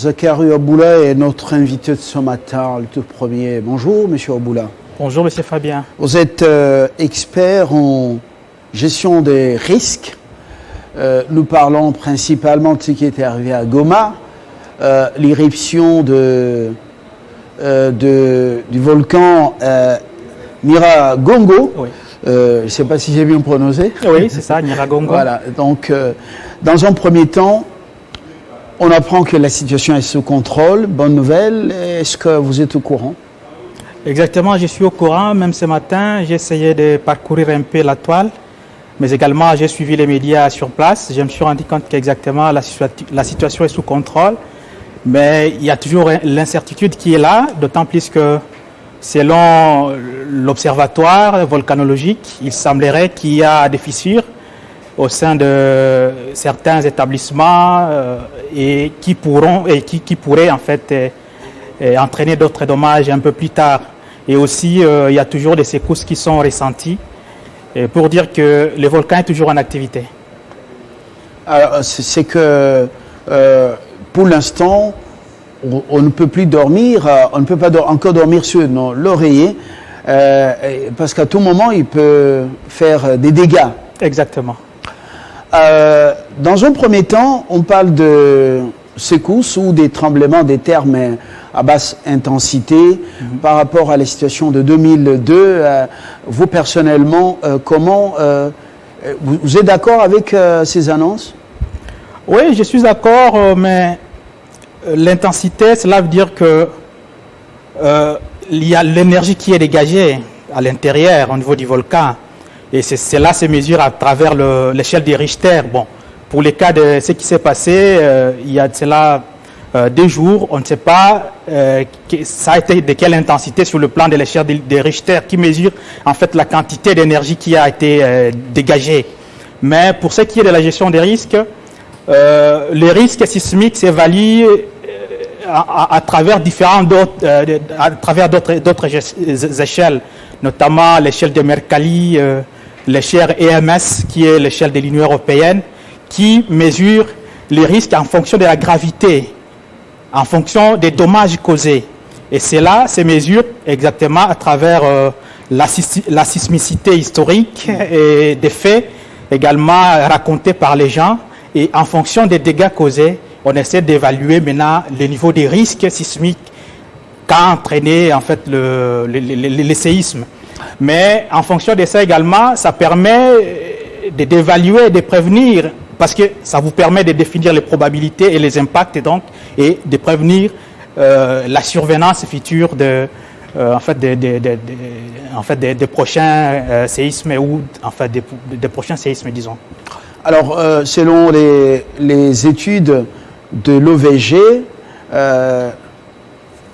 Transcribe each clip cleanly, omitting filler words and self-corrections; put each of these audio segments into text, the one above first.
Zachary Oboula est notre invité de ce matin, le tout premier. Bonjour, monsieur Oboula. Bonjour, monsieur Fabien. Vous êtes expert en gestion des risques. Nous parlons principalement de ce qui était arrivé à Goma, l'éruption du volcan Nyiragongo. Oui. Je ne sais pas si j'ai bien prononcé. Oui, c'est ça, Nyiragongo. Voilà, donc dans un premier temps, on apprend que la situation est sous contrôle. Bonne nouvelle, est-ce que vous êtes au courant? Exactement, je suis au courant. Même ce matin, j'ai essayé de parcourir un peu la toile, mais également j'ai suivi les médias sur place. Je me suis rendu compte qu'exactement la situation est sous contrôle, mais il y a toujours l'incertitude qui est là, d'autant plus que selon l'observatoire volcanologique, il semblerait qu'il y a des fissures au sein de certains établissements et qui pourraient en fait entraîner d'autres dommages un peu plus tard. Et aussi, il y a toujours des secousses qui sont ressenties pour dire que le volcan est toujours en activité. Alors, c'est que pour l'instant, on ne peut plus dormir, on ne peut pas encore dormir sur l'oreiller parce qu'à tout moment, il peut faire des dégâts. Exactement. Dans un premier temps, on parle de secousses ou des tremblements de terre mais à basse intensité par rapport à la situation de 2002. Vous, personnellement, comment vous êtes d'accord avec ces annonces? Oui, je suis d'accord, mais l'intensité, cela veut dire que il y a l'énergie qui est dégagée à l'intérieur, au niveau du volcan. Et cela se mesure à travers l'échelle des Richter. Bon, pour le cas de ce qui s'est passé, il y a de cela 2 jours, on ne sait pas ça a été de quelle intensité sur le plan de l'échelle des Richter qui mesure en fait la quantité d'énergie qui a été dégagée. Mais pour ce qui est de la gestion des risques, les risques sismiques s'évaluent à travers d'autres échelles, notamment l'échelle de Mercalli, l'échelle EMS, qui est l'échelle de l'Union européenne, qui mesure les risques en fonction de la gravité, en fonction des dommages causés. Et cela se mesure exactement à travers la sismicité historique et des faits également racontés par les gens. Et en fonction des dégâts causés, on essaie d'évaluer maintenant le niveau des risques sismiques qu'a entraîné en fait les séismes. Mais en fonction de ça également, ça permet d'évaluer, de prévenir, parce que ça vous permet de définir les probabilités et les impacts et de prévenir la survenance future des prochains séismes ou en fait des prochains séismes, disons. Alors, selon les études de l'OVG,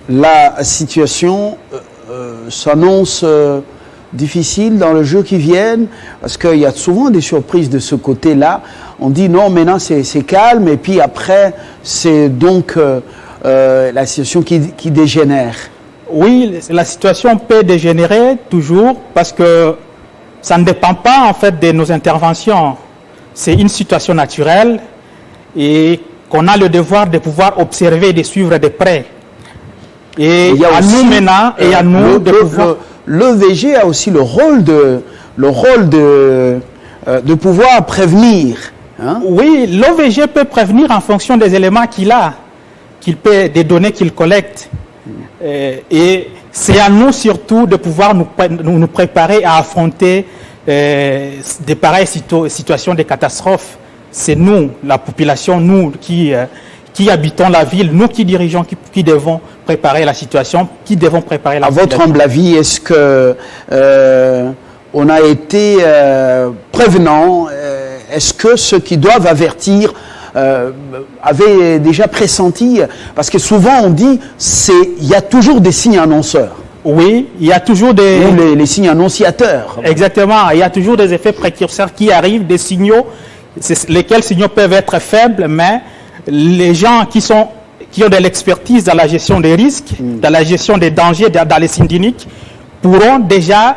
la situation s'annonce difficile dans le jour qui viennent, parce qu'il y a souvent des surprises de ce côté-là. On dit non, maintenant c'est calme, et puis après, c'est donc la situation qui dégénère. Oui, la situation peut dégénérer toujours, parce que ça ne dépend pas en fait de nos interventions. C'est une situation naturelle et qu'on a le devoir de pouvoir observer et de suivre de près. Et à nous maintenant, et à nous de pouvoir... L'OVG a aussi le rôle de pouvoir prévenir. Hein? Oui, l'OVG peut prévenir en fonction des éléments qu'il a, des données qu'il collecte. Et c'est à nous surtout de pouvoir nous préparer à affronter des pareilles situations de catastrophes. C'est nous, la population, nous qui habitons la ville, nous qui dirigeons, qui devons préparer la situation, qui devons préparer la situation. À votre humble avis, est-ce que on a été prévenant? Est-ce que ceux qui doivent avertir avaient déjà pressenti? Parce que souvent on dit il y a toujours des signes annonceurs. Oui, il y a toujours des... Ou les signes annonciateurs. Exactement, il y a toujours des effets précurseurs qui arrivent, des signaux, lesquels signaux peuvent être faibles, mais les gens qui ont de l'expertise dans la gestion des risques, dans la gestion des dangers, dans les signes cliniques, pourront déjà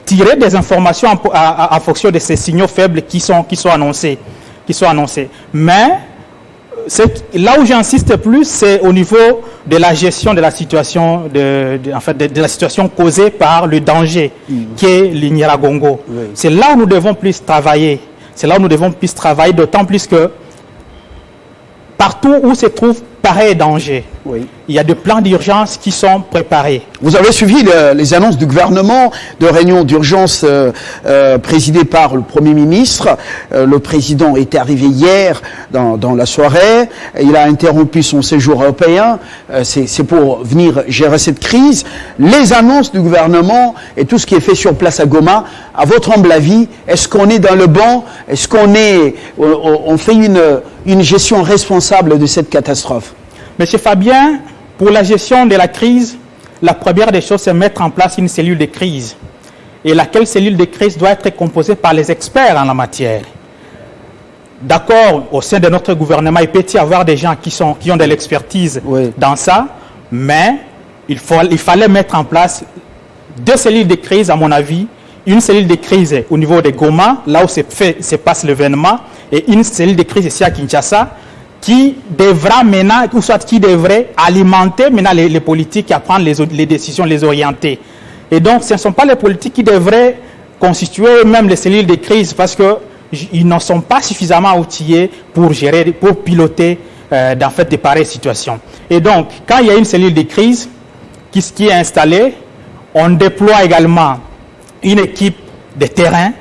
tirer des informations en fonction de ces signaux faibles qui sont annoncés. Mais là où j'insiste plus, c'est au niveau de la gestion de la situation, de la situation causée par le danger qui est l'Inyiragongo. Oui. C'est là où nous devons plus travailler. C'est là où nous devons plus travailler, d'autant plus que partout où se trouve pareil danger, Oui. il y a des plans d'urgence qui sont préparés. Vous avez suivi les annonces du gouvernement de réunion d'urgence présidée par le Premier ministre. Le président est arrivé hier dans la soirée. Il a interrompu son séjour européen. C'est pour venir gérer cette crise. Les annonces du gouvernement et tout ce qui est fait sur place à Goma, à votre humble avis, est-ce qu'on est dans le bon? Est-ce qu'on fait une gestion responsable de cette catastrophe? Monsieur Fabien, pour la gestion de la crise, la première des choses, c'est mettre en place une cellule de crise. Et laquelle cellule de crise doit être composée par les experts en la matière. D'accord, au sein de notre gouvernement, il peut y avoir des gens qui ont de l'expertise dans ça, mais il fallait mettre en place 2 cellules de crise, à mon avis. Une cellule de crise au niveau de Goma, là où se passe l'événement, et une cellule de crise ici à Kinshasa, qui devra maintenant, ou soit qui devrait alimenter maintenant les politiques à prendre les décisions, les orienter. Et donc, ce ne sont pas les politiques qui devraient constituer même les cellules de crise parce qu'ils ne sont pas suffisamment outillés pour gérer, pour piloter en fait, de pareilles situations. Et donc, quand il y a une cellule de crise qui est installée, on déploie également une équipe de terrain,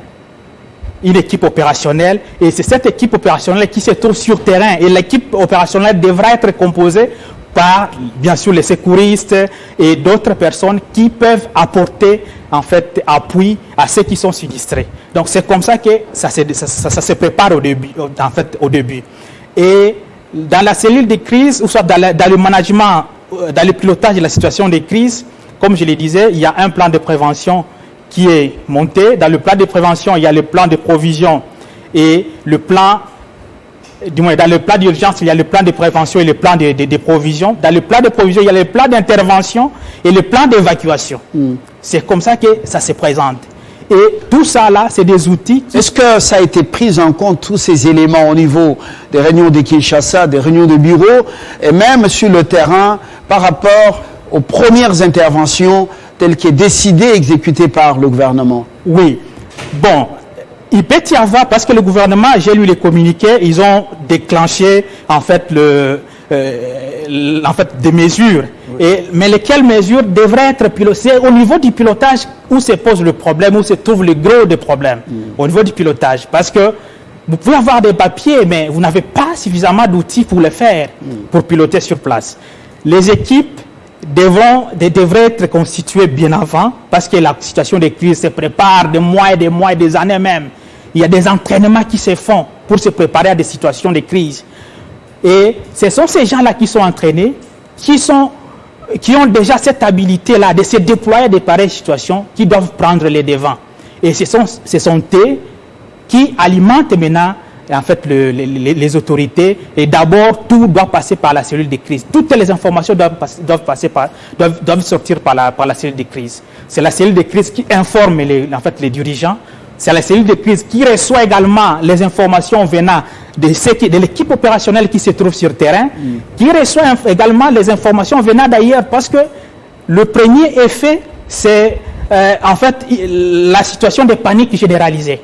une équipe opérationnelle, et c'est cette équipe opérationnelle qui se trouve sur terrain. Et l'équipe opérationnelle devra être composée par, bien sûr, les secouristes et d'autres personnes qui peuvent apporter, en fait, appui à ceux qui sont sinistrés. Donc, c'est comme ça que ça se prépare au début. Et dans la cellule de crise, ou soit dans le management, dans le pilotage de la situation de crise, comme je le disais, il y a un plan de prévention qui est monté. Dans le plan de prévention, il y a le plan de provision et le plan, du moins dans le plan d'urgence, il y a le plan de prévention et le plan de provision. Dans le plan de provision, il y a le plan d'intervention et le plan d'évacuation. C'est comme ça que ça se présente. Et tout ça là, c'est des outils. Est-ce que ça a été pris en compte, tous ces éléments au niveau des réunions de Kinshasa, des réunions de bureau, et même sur le terrain, par rapport aux premières interventions telles qu'est décidé, exécuté par le gouvernement? Oui. Bon, il peut y avoir, parce que le gouvernement, j'ai lu les communiqués, ils ont déclenché en fait des mesures. Mais lesquelles mesures devraient être pilotées au niveau du pilotage où se pose le problème, où se trouve le gros des problèmes, au niveau du pilotage. Parce que vous pouvez avoir des papiers, mais vous n'avez pas suffisamment d'outils pour le faire, pour piloter sur place. Les équipes devraient être constituées bien avant, parce que la situation de crise se prépare des mois et des années même. Il y a des entraînements qui se font pour se préparer à des situations de crise. Et ce sont ces gens-là qui sont entraînés, qui ont déjà cette habilité-là de se déployer à de pareilles situations, qui doivent prendre les devants. Et ce sont eux qui alimentent maintenant en fait, les autorités, et d'abord, tout doit passer par la cellule de crise. Toutes les informations doivent sortir par la cellule de crise. C'est la cellule de crise qui informe les dirigeants. C'est la cellule de crise qui reçoit également les informations venant de l'équipe opérationnelle qui se trouve sur terrain, qui reçoit également les informations venant d'ailleurs, parce que le premier effet, c'est en fait la situation de panique généralisée.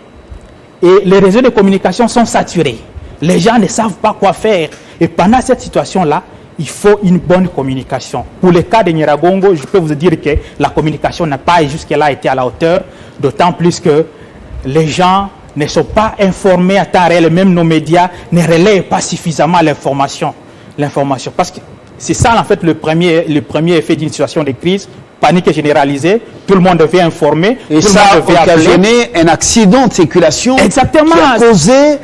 Et les réseaux de communication sont saturés. Les gens ne savent pas quoi faire. Et pendant cette situation-là, il faut une bonne communication. Pour le cas de Nyiragongo, je peux vous dire que la communication n'a pas jusque-là été à la hauteur, d'autant plus que les gens ne sont pas informés à temps réel, même nos médias ne relaient pas suffisamment l'information. Parce que c'est ça, en fait, le premier effet d'une situation de crise. Panique généralisée, tout le monde devait informer. Et ça a occasionné un accident de circulation. Exactement. Qui a causé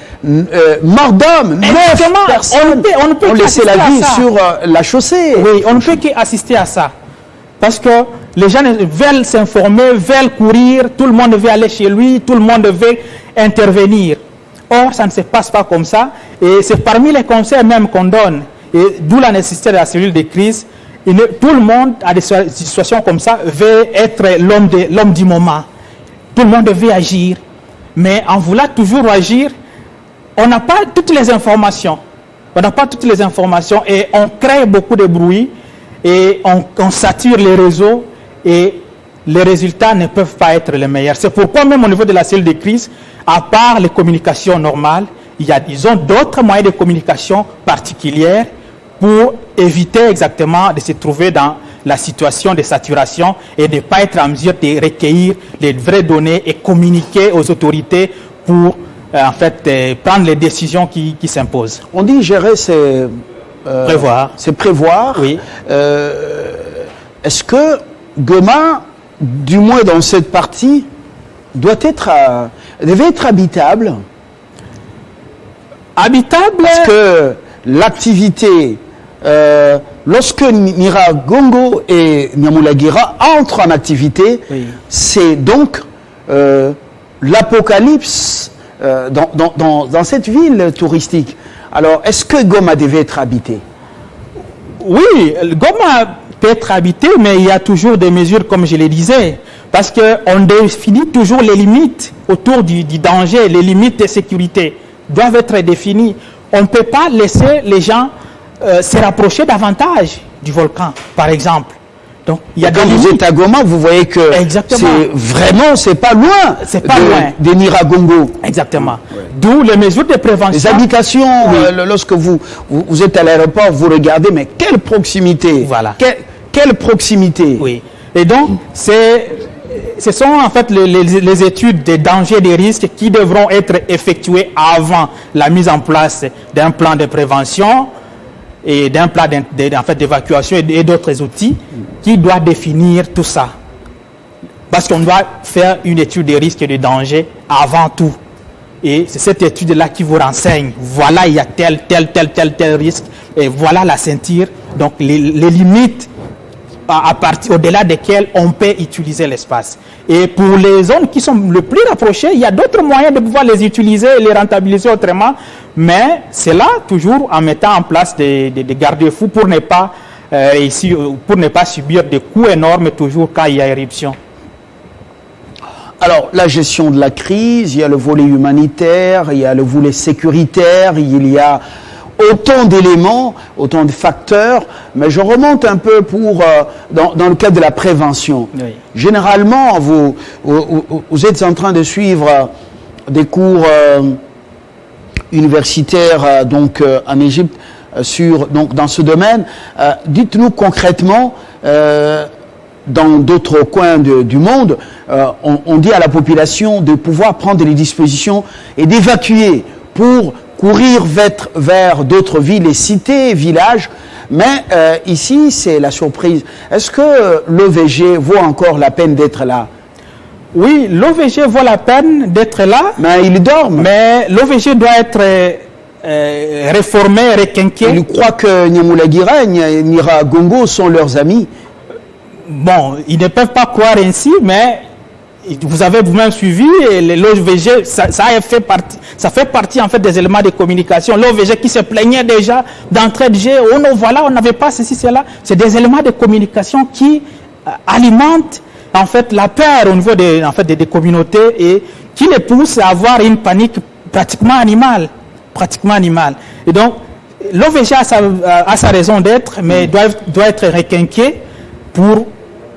mort d'homme. 9 personnes ont laissé la vie sur la chaussée. Oui, on ne peut qu'assister à ça. Parce que les gens veulent s'informer, veulent courir, tout le monde veut aller chez lui, tout le monde veut intervenir. Or, ça ne se passe pas comme ça. Et c'est parmi les conseils même qu'on donne. Et d'où la nécessité de la cellule de crise. Tout le monde, à des situations comme ça, veut être l'homme du moment. Tout le monde veut agir. Mais en voulant toujours agir, on n'a pas toutes les informations. On n'a pas toutes les informations et on crée beaucoup de bruit et on sature les réseaux et les résultats ne peuvent pas être les meilleurs. C'est pourquoi même au niveau de la cellule de crise, à part les communications normales, ils ont d'autres moyens de communication particulières pour éviter exactement de se trouver dans la situation de saturation et de ne pas être en mesure de recueillir les vraies données et communiquer aux autorités pour en fait prendre les décisions qui s'imposent. On dit gérer, c'est prévoir. C'est prévoir. Oui. Est-ce que Goma, du moins dans cette partie, devait être habitable? Habitable. Parce que l'activité, lorsque Nyiragongo et Nyamulagira entrent en activité, Oui. c'est donc l'apocalypse dans cette ville touristique. Alors, est-ce que Goma devait être habité? Oui, Goma peut être habité, mais il y a toujours des mesures, comme je le disais, parce qu'on définit toujours les limites autour du danger, les limites de sécurité doivent être définies. On ne peut pas laisser les gens se rapprocher davantage du volcan, par exemple. Donc, il y a quand vous êtes à Goma, vous voyez que c'est pas loin, de Nyiragongo. Exactement. Ouais. D'où les mesures de prévention. Les habitations, oui. Lorsque vous êtes à l'aéroport, vous regardez, mais quelle proximité. Voilà. Quelle proximité. Oui. Et donc, ce sont en fait les études des dangers et des risques qui devront être effectuées avant la mise en place d'un plan de prévention et d'un plan d'évacuation et d'autres outils qui doit définir tout ça. Parce qu'on doit faire une étude des risques et des dangers avant tout. Et c'est cette étude-là qui vous renseigne. Voilà, il y a tel risque. Et voilà la ceinture. Donc, les limites au-delà desquelles on peut utiliser l'espace. Et pour les zones qui sont le plus rapprochées, il y a d'autres moyens de pouvoir les utiliser et les rentabiliser autrement. Mais c'est là, toujours en mettant en place des garde-fous pour ne pas subir des coûts énormes toujours quand il y a éruption. Alors, la gestion de la crise, il y a le volet humanitaire, il y a le volet sécuritaire, il y a autant d'éléments, autant de facteurs, mais je remonte un peu dans le cadre de la prévention. Oui. Généralement, vous êtes en train de suivre des cours universitaires en Égypte dans ce domaine. Dites-nous concrètement, dans d'autres coins du monde, on dit à la population de pouvoir prendre les dispositions et d'évacuer pour courir vers d'autres villes et cités, villages. Mais ici, c'est la surprise. Est-ce que l'OVG vaut encore la peine d'être là? Oui, l'OVG vaut la peine d'être là. Mais il dorme. Mais l'OVG doit être réformé, requinqué. Il croit que Nyamulagira et Nyiragongo sont leurs amis. Bon, ils ne peuvent pas croire ainsi, mais vous avez vous-même suivi, l'OVG, ça fait partie en fait des éléments de communication. L'OVG qui se plaignait déjà d'entrée de jeu, on n'avait pas ceci, cela. C'est des éléments de communication qui alimentent en fait la peur au niveau des communautés et qui les poussent à avoir une panique pratiquement animale. Et donc, l'OVG a sa raison d'être, mais doit être requinqué pour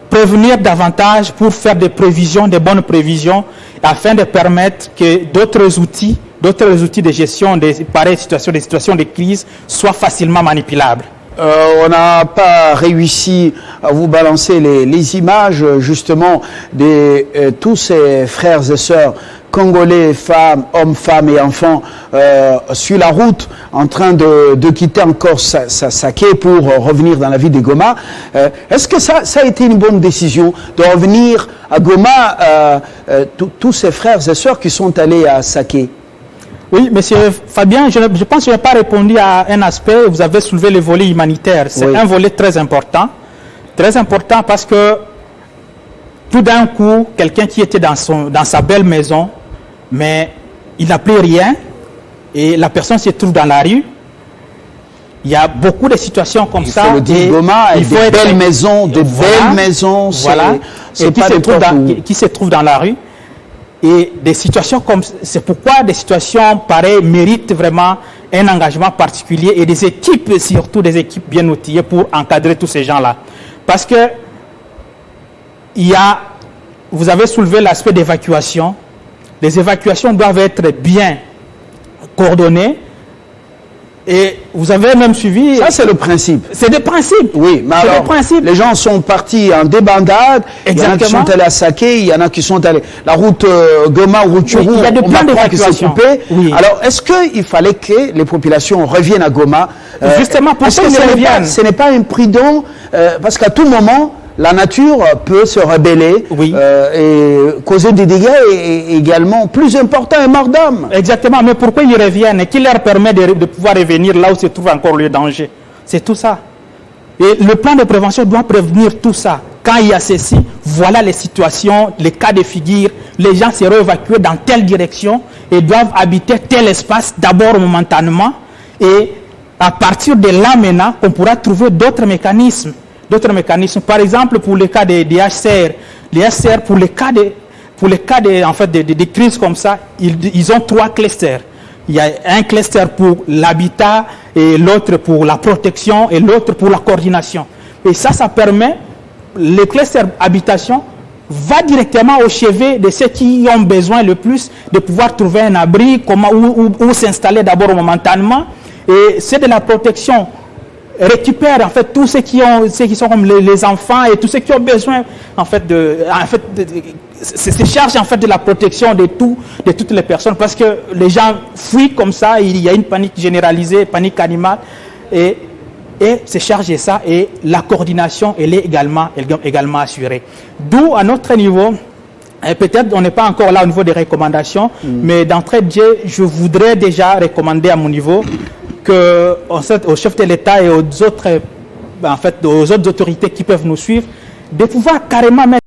prévenir davantage, pour faire des bonnes prévisions, afin de permettre que d'autres outils de gestion des pareilles situations, des situations de crise, soient facilement manipulables. On n'a pas réussi à vous balancer les images justement de tous ces frères et sœurs congolais, hommes, femmes et enfants sur la route en train de quitter encore Saké pour revenir dans la ville de Goma. Est-ce que ça a été une bonne décision de revenir à Goma, tous ces frères et sœurs qui sont allés à Saké? Oui, monsieur Fabien, je pense que je n'ai pas répondu à un aspect. Vous avez soulevé le volet humanitaire. C'est un volet très important parce que tout d'un coup, quelqu'un qui était dans sa belle maison, mais il n'a plus rien et la personne se trouve dans la rue. Il y a beaucoup de situations comme ça. Il faut le dire, Goma, des belles maisons, voilà, qui se trouvent dans la rue. Et des situations comme c'est pourquoi des situations pareilles méritent vraiment un engagement particulier et des équipes, surtout des équipes bien outillées pour encadrer tous ces gens-là. Parce que vous avez soulevé l'aspect d'évacuation. Les évacuations doivent être bien coordonnées. Et vous avez même suivi... Ça, c'est le principe. C'est des principes. Oui, mais alors, les gens sont partis en débandade. Exactement. Il y en a qui sont allés à Saké, il y en a qui sont allés... La route Goma-Rutshuru, il y a de plein d'évacuations. Oui. Alors, est-ce qu'il fallait que les populations reviennent à Goma? Justement, pour ça, ce n'est pas imprudent, parce qu'à tout moment, la nature peut se rebeller et causer des dégâts également plus importants et morts d'âme. Exactement, mais pourquoi ils reviennent et qui leur permet de pouvoir revenir là où se trouve encore le danger? C'est tout ça. Et le plan de prévention doit prévenir tout ça. Quand il y a ceci, voilà les situations, les cas de figure, les gens seront évacués dans telle direction et doivent habiter tel espace d'abord momentanément et à partir de là maintenant qu'on pourra trouver d'autres mécanismes. Par exemple, pour le cas des HCR, pour les cas de crises comme ça, ils ont 3 clusters. Il y a un cluster pour l'habitat, et l'autre pour la protection, et l'autre pour la coordination. Et ça permet, le cluster habitation va directement au chevet de ceux qui ont besoin le plus de pouvoir trouver un abri, où s'installer d'abord momentanément. Et c'est de la protection récupère en fait tous ceux qui sont comme les enfants et tous ceux qui ont besoin se charge en fait de la protection de toutes les personnes, parce que les gens fuient comme ça, il y a une panique généralisée, panique animale, et se charge de ça, et la coordination elle est également assurée. D'où à notre niveau, peut-être on n'est pas encore là au niveau des recommandations, mais d'entrée de jeu, je voudrais déjà recommander à mon niveau au chef de l'État et aux autres autorités qui peuvent nous suivre, de pouvoir carrément mettre